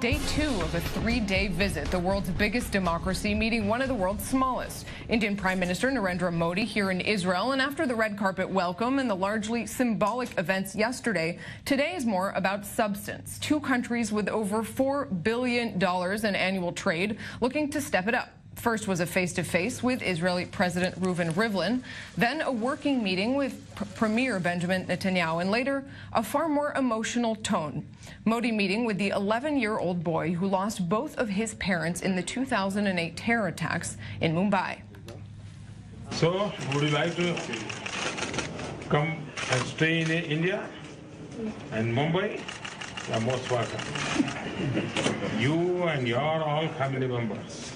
day 2 of a 3-day visit, the world's biggest democracy meeting one of the world's smallest. Indian Prime Minister Narendra Modi here in Israel, and after the red carpet welcome and the largely symbolic events yesterday, today is more about substance. Two countries with over $4 billion in annual trade looking to step it up. First was a face-to-face with Israeli President Reuven Rivlin, then a working meeting with Premier Benjamin Netanyahu, and later a far more emotional tone. Modi meeting with the 11-year-old boy who lost both of his parents in the 2008 terror attacks in Mumbai. So, would you like to come and stay in India and Mumbai? You are most welcome. You and your all family members.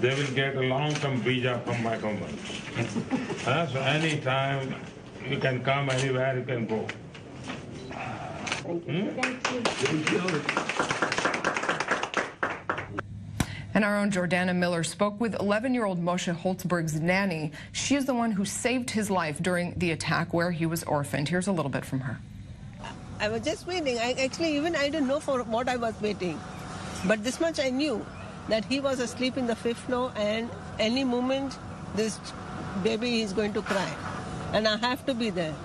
They will get a long-term visa from my government. So anytime you can come, anywhere you can go. Thank you. And our own Jordana Miller spoke with 11-year-old Moshe Holtzberg's nanny. She is the one who saved his life during the attack where he was orphaned. Here's a little bit from her. I was just waiting. I didn't know for what I was waiting. But this much I knew, that he was asleep in the 5th floor, and any moment this baby is going to cry. And I have to be there.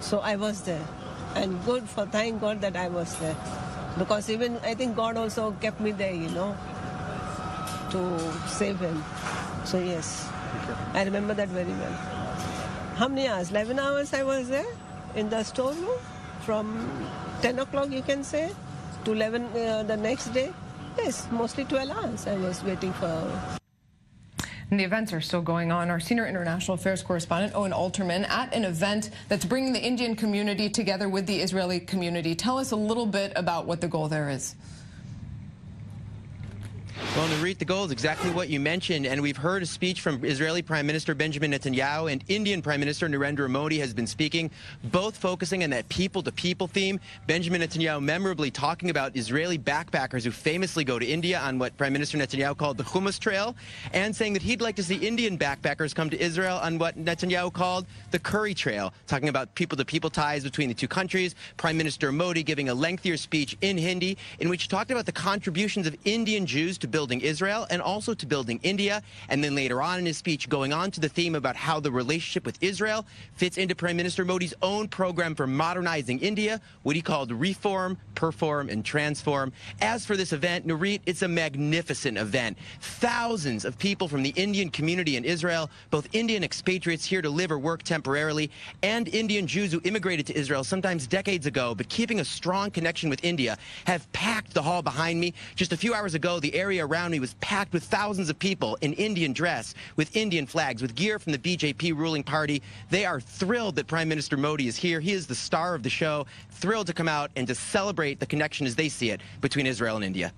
So I was there. And thank God that I was there. Because even, I think God also kept me there, you know, to save him. So yes, I remember that very well. How many hours? 11 hours I was there in the storeroom. From 10 o'clock, you can say, to 11 the next day. Yes, mostly 12 hours I was waiting for. And the events are still going on. Our senior international affairs correspondent, Owen Alterman, at an event that's bringing the Indian community together with the Israeli community. Tell us a little bit about what the goal there is. Well, Narit, the goal is exactly what you mentioned, and we've heard a speech from Israeli Prime Minister Benjamin Netanyahu, and Indian Prime Minister Narendra Modi has been speaking, both focusing on that people-to-people theme. Benjamin Netanyahu memorably talking about Israeli backpackers who famously go to India on what Prime Minister Netanyahu called the Hummus Trail, and saying that he'd like to see Indian backpackers come to Israel on what Netanyahu called the Curry Trail, talking about people-to-people ties between the two countries. Prime Minister Modi giving a lengthier speech in Hindi in which he talked about the contributions of Indian Jews to building Israel and also to building India, and then later on in his speech going on to the theme about how the relationship with Israel fits into Prime Minister Modi's own program for modernizing India, what he called reform, perform, and transform. As for this event, Narit, it's a magnificent event. Thousands of people from the Indian community in Israel, both Indian expatriates here to live or work temporarily, and Indian Jews who immigrated to Israel sometimes decades ago, but keeping a strong connection with India, have packed the hall behind me. Just a few hours ago, the area around me was packed with thousands of people in Indian dress, with Indian flags, with gear from the BJP ruling party. They are thrilled that Prime Minister Modi is here. He is the star of the show, thrilled to come out and to celebrate the connection as they see it between Israel and India.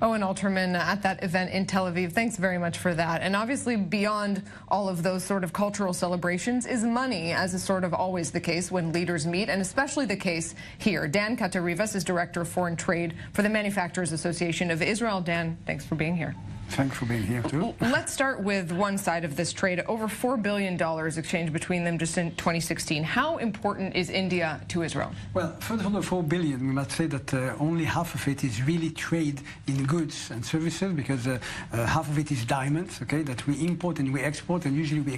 Owen Alterman at that event in Tel Aviv. Thanks very much for that. And obviously beyond all of those sort of cultural celebrations is money, as is sort of always the case when leaders meet, and especially the case here. Dan Katarivas is Director of Foreign Trade for the Manufacturers Association of Israel. Dan, thanks for being here. Thanks for being here, too. Let's start with one side of this trade. Over $4 billion exchanged between them just in 2016. How important is India to Israel? Well, first of all, the $4 billion, we must say that only half of it is really trade in goods and services, because half of it is diamonds, okay, that we import and we export, and usually we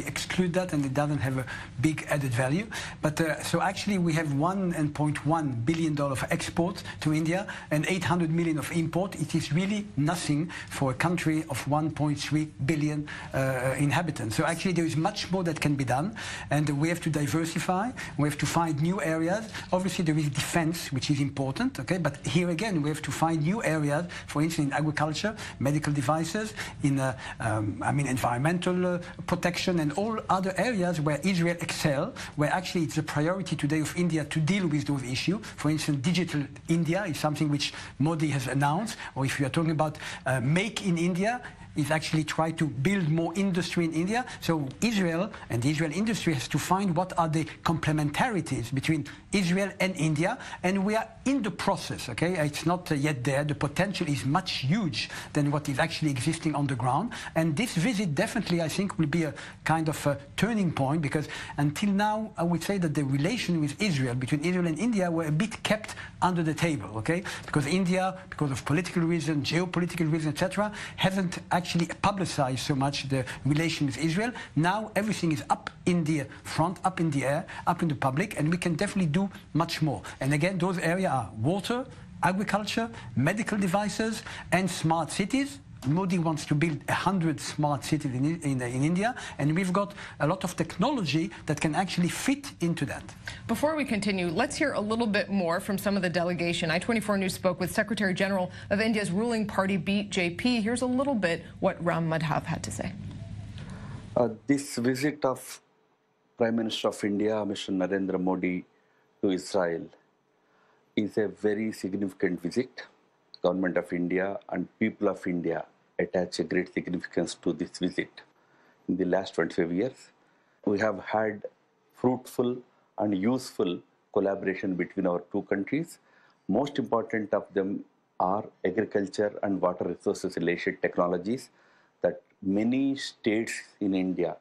exclude that, and it doesn't have a big added value. But so actually we have $1.1 billion of export to India and 800 million of import. It is really nothing for a country of 1.3 billion inhabitants. So actually there is much more that can be done, and we have to diversify, we have to find new areas. Obviously there is defense, which is important, okay, but here again we have to find new areas, for instance in agriculture, medical devices, in environmental protection, and all other areas where Israel excel, where actually it's a priority today of India to deal with those issues. For instance, digital India is something which Modi has announced, or if you are talking about make in India, is actually try to build more industry in India. So Israel and the Israel industry has to find what are the complementarities between Israel and India, and we are in the process, okay? It's not yet there. The potential is much huge than what is actually existing on the ground, and this visit definitely, I think, will be a kind of a turning point, because until now, I would say that the relation with Israel, between Israel and India, were a bit kept under the table, okay? Because India, because of political reasons, geopolitical reasons, etc., hasn't actually publicized so much the relation with Israel. Now everything is up in the front, up in the air, up in the public, and we can definitely do much more. And again, those areas are water, agriculture, medical devices, and smart cities. Modi wants to build 100 smart cities in India, and we've got a lot of technology that can actually fit into that. Before we continue, let's hear a little bit more from some of the delegation. I-24 News spoke with Secretary General of India's ruling party, BJP. Here's a little bit what Ram Madhav had to say. This visit of Prime Minister of India, Mr. Narendra Modi, to Israel is a very significant visit. Government of India and people of India attach a great significance to this visit. In the last 25 years, we have had fruitful and useful collaboration between our two countries. Most important of them are agriculture and water resources related technologies that many states in India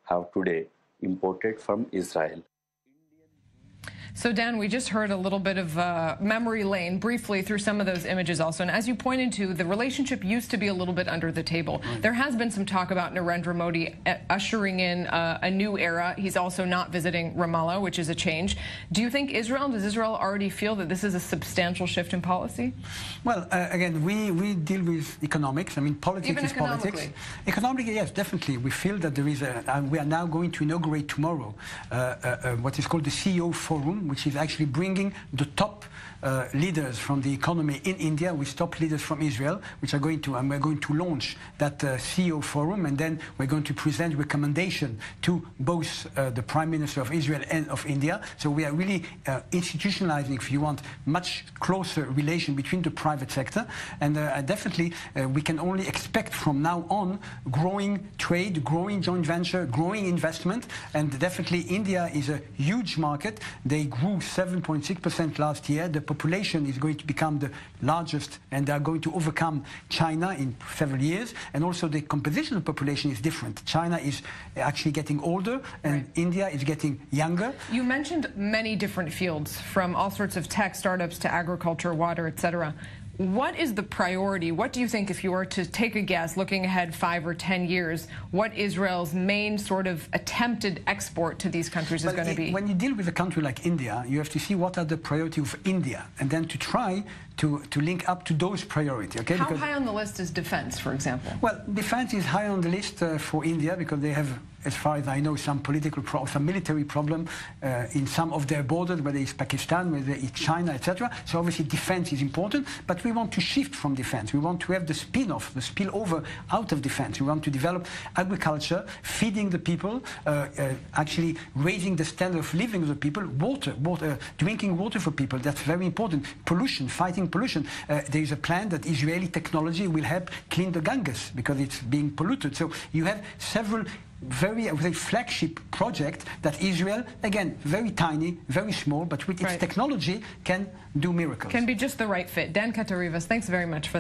have today imported from Israel. So, Dan, we just heard a little bit of memory lane briefly through some of those images also. And as you pointed to, the relationship used to be a little bit under the table. There has been some talk about Narendra Modi ushering in a new era. He's also not visiting Ramallah, which is a change. Do you think does Israel already feel that this is a substantial shift in policy? Well, again, we deal with economics. I mean, politics Even is politics. Economically, yes, definitely. We feel that there is we are now going to inaugurate tomorrow what is called the CEO Forum, which is actually bringing the top leaders from the economy in India with top leaders from Israel, which are going to, and we're going to launch that CEO forum, and then we're going to present recommendation to both the Prime Minister of Israel and of India. So we are really institutionalizing, if you want, much closer relation between the private sector, and definitely we can only expect from now on growing trade, growing joint venture, growing investment, and definitely India is a huge market. They grew 7.6% last year. The population is going to become the largest, and they are going to overcome China in several years. And also the composition of the population is different. China is actually getting older, and India is getting younger. You mentioned many different fields, from all sorts of tech startups to agriculture, water, etc. What is the priority? What do you think, if you were to take a guess, looking ahead 5 or 10 years, what Israel's main sort of attempted export to these countries is going to be? When you deal with a country like India, you have to see what are the priorities of India, and then to try to link up to those priorities. Okay? How high on the list is defense, for example? Well, defense is high on the list for India, because they have, as far as I know, some military problem in some of their borders, whether it's Pakistan, whether it's China, etc. So obviously defense is important, but we want to shift from defense. We want to have the spin-off, the spillover out of defense. We want to develop agriculture, feeding the people, actually raising the standard of living of the people, water, drinking water for people. That's very important. Pollution, fighting pollution. There is a plan that Israeli technology will help clean the Ganges because it's being polluted. So you have several very, I would say, flagship project that Israel, again, very tiny, very small, but with its technology can do miracles. Can be just the right fit. Dan Katarivas, thanks very much for that.